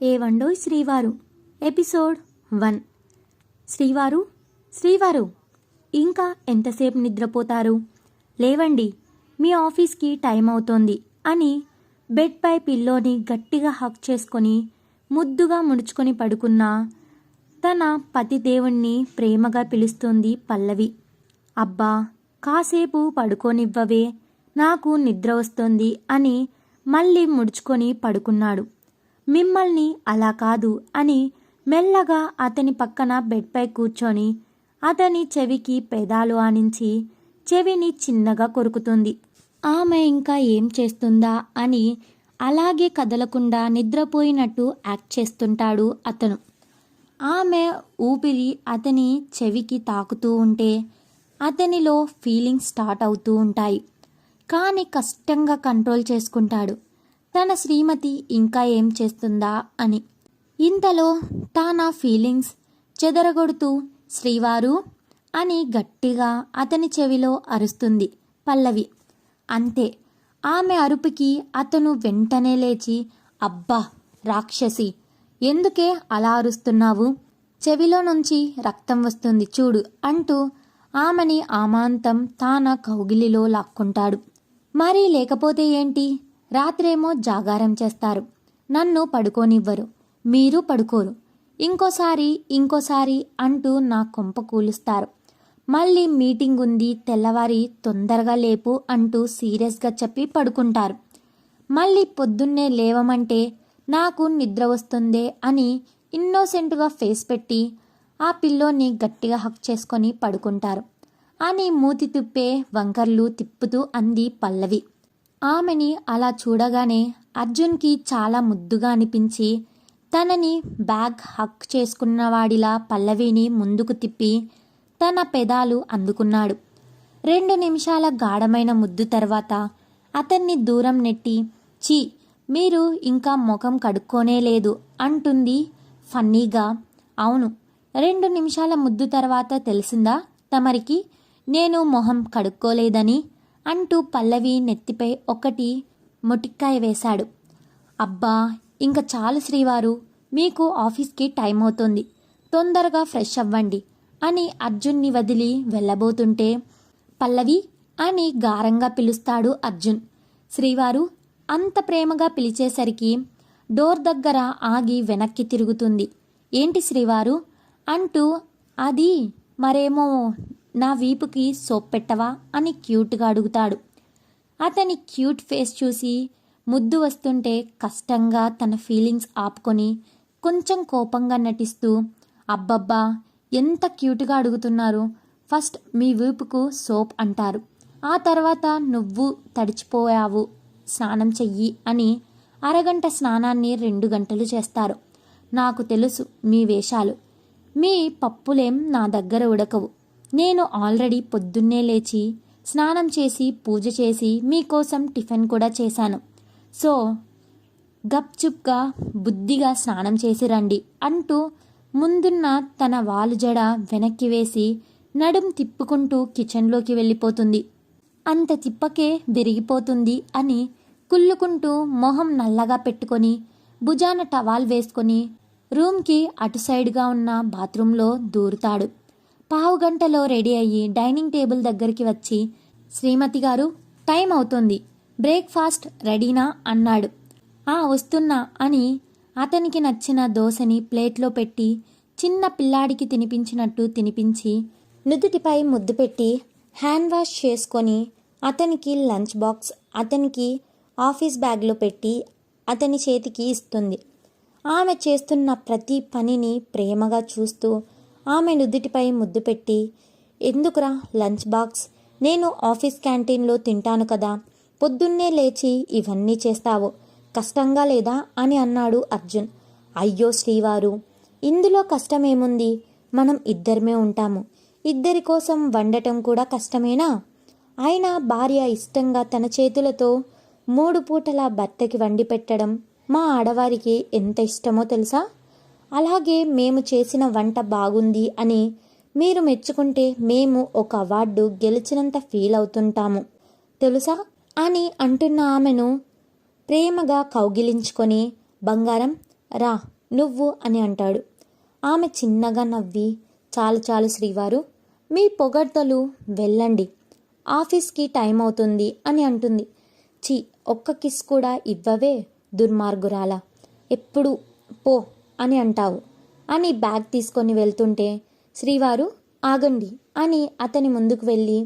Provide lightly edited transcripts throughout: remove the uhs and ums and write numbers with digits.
ఏవండోయ్ శ్రీవారు ఎపిసోడ్ 1. శ్రీవారు శ్రీవారు ఇంకా ఎంతసేపు నిద్రపోతారు? లేవండి, మీ ఆఫీస్కి టైం అవుతోంది అని బెడ్పై పిల్లోని గట్టిగా హక్ చేసుకొని ముద్దుగా ముడుచుకొని పడుకున్న తన పతిదేవుణ్ణి ప్రేమగా పిలుస్తుంది పల్లవి. అబ్బా, కాసేపు పడుకోనివ్వవే, నాకు నిద్ర వస్తుంది అని మళ్ళీ ముడుచుకొని పడుకున్నాడు. మిమ్మల్ని అలా కాదు అని మెల్లగా అతని పక్కన బెడ్పై కూర్చొని అతని చెవికి పెదాలు ఆనించి చెవిని చిన్నగా కొరుకుతుంది. ఆమె ఇంకా ఏం చేస్తుందా అని అలాగే కదలకుండా నిద్రపోయినట్టు యాక్ట్ చేస్తుంటాడు అతను. ఆమె ఊపిరి అతని చెవికి తాకుతూ ఉంటే అతనిలో ఫీలింగ్స్ స్టార్ట్ అవుతూ ఉంటాయి. కానీ కష్టంగా కంట్రోల్ చేసుకుంటాడు తన శ్రీమతి ఇంకా ఏం చేస్తుందా అని. ఇంతలో తానా ఫీలింగ్స్ చెదరగొడుతూ శ్రీవారు అని గట్టిగా అతని చెవిలో అరుస్తుంది పల్లవి. అంతే, ఆమె అరుపుకి అతను వెంటనే లేచి, అబ్బా రాక్షసి, ఎందుకే అలా అరుస్తున్నావు? చెవిలో నుంచి రక్తం వస్తుంది చూడు అంటూ ఆమెని ఆమాంతం తాన కౌగిలిలో లాక్కుంటాడు. మరి లేకపోతే ఏంటి? రాత్రేమో జాగారం చేస్తారు, నన్ను పడుకోనివ్వరు, మీరు పడుకోరు, ఇంకోసారి అంటూ నా కొంప కూలుస్తారు. మళ్ళీ మీటింగ్ ఉంది, తెల్లవారి తొందరగా లేపు అంటూ సీరియస్గా చెప్పి పడుకుంటారు. మళ్ళీ పొద్దున్నే లేవమంటే నాకు నిద్ర వస్తుందే అని ఇన్నోసెంట్గా ఫేస్ పెట్టి ఆ పిల్లోని గట్టిగా హక్ చేసుకొని పడుకుంటారు అని మూతి తిప్పే వంకర్లు తిప్పుతూ అంది పల్లవి. ఆమెని అలా చూడగానే అర్జున్కి చాలా ముద్దుగా అనిపించి తనని బ్యాగ్ హక్ చేసుకున్నవాడిలా పల్లవిని ముందుకు తిప్పి తన పెదాలు అందుకున్నాడు. 2 నిమిషాల గాఢమైన ముద్దు తర్వాత అతన్ని దూరం నెట్టి, చీ, మీరు ఇంకా ముఖం కడుక్కోనే లేదు అంటుంది ఫన్నీగా. అవును, 2 నిమిషాల ముద్దు తర్వాత తెలిసిందా తమరికి నేను మొహం కడుక్కోలేదని అంటూ పల్లవి నెత్తిపై ఒకటి మొటిక్కాయ వేశాడు. అబ్బా, ఇంక చాలు శ్రీవారు, మీకు ఆఫీస్కి టైం అవుతుంది, తొందరగా ఫ్రెష్ అవ్వండి అని అర్జున్ని వదిలి వెళ్ళబోతుంటే పల్లవి అని గారంగా పిలుస్తాడు అర్జున్. శ్రీవారు అంత ప్రేమగా పిలిచేసరికి డోర్ దగ్గర ఆగి వెనక్కి తిరుగుతుంది. ఏంటి శ్రీవారు అంటూ, అది మరేమో నా వీపుకి సోప్ పెట్టవా అని క్యూట్గా అడుగుతాడు. అతని క్యూట్ ఫేస్ చూసి ముద్దు వస్తుంటే కష్టంగా తన ఫీలింగ్స్ ఆపుకొని కొంచెం కోపంగా నటిస్తూ, అబ్బబ్బా ఎంత క్యూట్గా అడుగుతున్నారు, ఫస్ట్ మీ వీపుకు సోప్ అంటారు, ఆ తర్వాత నువ్వు తడిచిపోయావు, స్నానం చెయ్యి అని అరగంట స్నానాన్ని 2 గంటలు చేస్తారు. నాకు తెలుసు మీ వేషాలు, మీ పప్పులేం నా దగ్గర ఉడకవు. నేను ఆల్రెడీ పొద్దున్నే లేచి స్నానం చేసి పూజ చేసి మీకోసం టిఫిన్ కూడా చేశాను. సో గప్చుప్గా బుద్ధిగా స్నానం చేసి రండి అంటూ ముందున్న తన వాలు జడ వెనక్కి వేసి నడుం తిప్పుకుంటూ కిచెన్లోకి వెళ్ళిపోతుంది. అంత తిప్పకే విరిగిపోతుంది అని కుళ్ళుకుంటూ మొహం నల్లగా పెట్టుకొని భుజాన టవాల్ వేసుకొని రూమ్కి అటు సైడ్గా ఉన్న బాత్రూంలో దూరుతాడు. 15 గంటలో రెడీ అయ్యి డైనింగ్ టేబుల్ దగ్గరికి వచ్చి, శ్రీమతి గారు టైం అవుతుంది, బ్రేక్ఫాస్ట్ రెడీనా అన్నాడు. వస్తున్నా అని అతనికి నచ్చిన దోశని ప్లేట్లో పెట్టి చిన్న పిల్లాడికి తినిపించినట్టు తినిపించి నుదుటిపై ముద్దు పెట్టి హ్యాండ్ వాష్ చేసుకొని అతనికి లంచ్ బాక్స్ అతనికి ఆఫీస్ బ్యాగ్లో పెట్టి అతని చేతికి ఇస్తుంది. ఆమె చేస్తున్న ప్రతి పనిని ప్రేమగా చూస్తూ ఆమె నుదుటిపై ముద్దు పెట్టి, ఎందుకురా లంచ్ బాక్స్, నేను ఆఫీస్ క్యాంటీన్లో తింటాను కదా, పొద్దున్నే లేచి ఇవన్నీ చేస్తావు, కష్టంగా లేదా అని అన్నాడు అర్జున్. అయ్యో శ్రీవారు, ఇందులో కష్టమేముంది, మనం ఇద్దరమే ఉంటాము, ఇద్దరి కోసం వండటం కూడా కష్టమేనా? అయినా భార్య ఇష్టంగా తన చేతులతో 3 పూటల భర్తకి వండి పెట్టడం మా ఆడవారికి ఎంత ఇష్టమో తెలుసా? అలాగే మేము చేసిన వంట బాగుంది అని మీరు మెచ్చుకుంటే మేము ఒక అవార్డు గెలిచినంత ఫీల్ అవుతుంటాము తెలుసా అని అంటున్న ఆమెను ప్రేమగా కౌగిలించుకొని, బంగారం రా నువ్వు అని అంటాడు. ఆమె చిన్నగా నవ్వి, చాలు చాలు శ్రీవారు, మీ పొగడ్తలు, వెళ్ళండి, ఆఫీస్కి టైం అవుతుంది అని అంటుంది. చి, ఒక్క కిస్ కూడా ఇవ్వవే దుర్మార్గురాల, ఎప్పుడు పో అని అంటావు అని బ్యాగ్ తీసుకొని వెళ్తుంటే శ్రీవారు ఆగండి అని అతని ముందుకు వెళ్ళి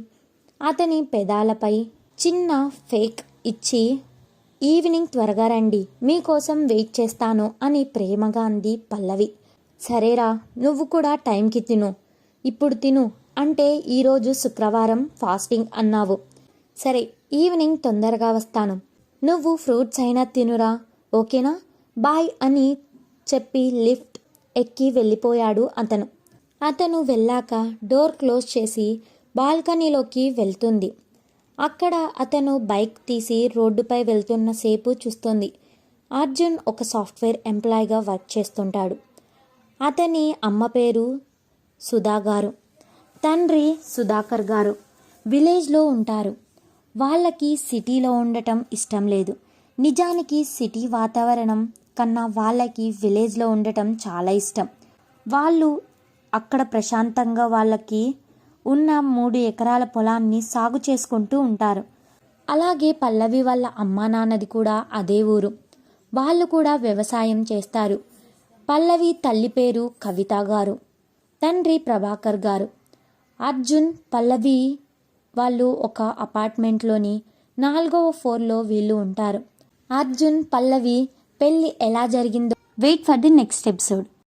అతని పెదాలపై చిన్న ఫేక్ ఇచ్చి, ఈవినింగ్ త్వరగా రండి, మీకోసం వెయిట్ చేస్తాను అని ప్రేమగా అంది పల్లవి. సరేరా, నువ్వు కూడా టైంకి తిను, ఇప్పుడు తిను అంటే ఈరోజు శుక్రవారం ఫాస్టింగ్ అన్నావు. సరే, ఈవినింగ్ తొందరగా వస్తాను, నువ్వు ఫ్రూట్స్ అయినా తినురా, ఓకేనా, బాయ్ అని చెప్పి లిఫ్ట్ ఎక్కి వెళ్ళిపోయాడు అతను. అతను వెళ్ళాక డోర్ క్లోజ్ చేసి బాల్కనీలోకి వెళ్తుంది. అక్కడ అతను బైక్ తీసి రోడ్డుపై వెళ్తున్న సేపు చూస్తుంది. అర్జున్ ఒక సాఫ్ట్వేర్ ఎంప్లాయీగా వర్క్ చేస్తుంటాడు. అతని అమ్మ పేరు సుధా గారు, తండ్రి సుధాకర్ గారు. విలేజ్లో ఉంటారు. వాళ్ళకి సిటీలో ఉండటం ఇష్టం లేదు. నిజానికి సిటీ వాతావరణం కన్నా వాళ్ళకి విలేజ్లో ఉండటం చాలా ఇష్టం. వాళ్ళు అక్కడ ప్రశాంతంగా వాళ్ళకి ఉన్న 3 ఎకరాల పొలాన్ని సాగు చేసుకుంటూ ఉంటారు. అలాగే పల్లవి వాళ్ళ అమ్మా నాన్నది కూడా అదే ఊరు. వాళ్ళు కూడా వ్యవసాయం చేస్తారు. పల్లవి తల్లి పేరు కవిత గారు, తండ్రి ప్రభాకర్ గారు. అర్జున్, పల్లవి వాళ్ళు ఒక అపార్ట్మెంట్లోని 4వ ఫ్లోర్లో వీళ్ళు ఉంటారు. అర్జున్, పల్లవి పెళ్ళి ఎలా జరిగిందో wait for the next episode.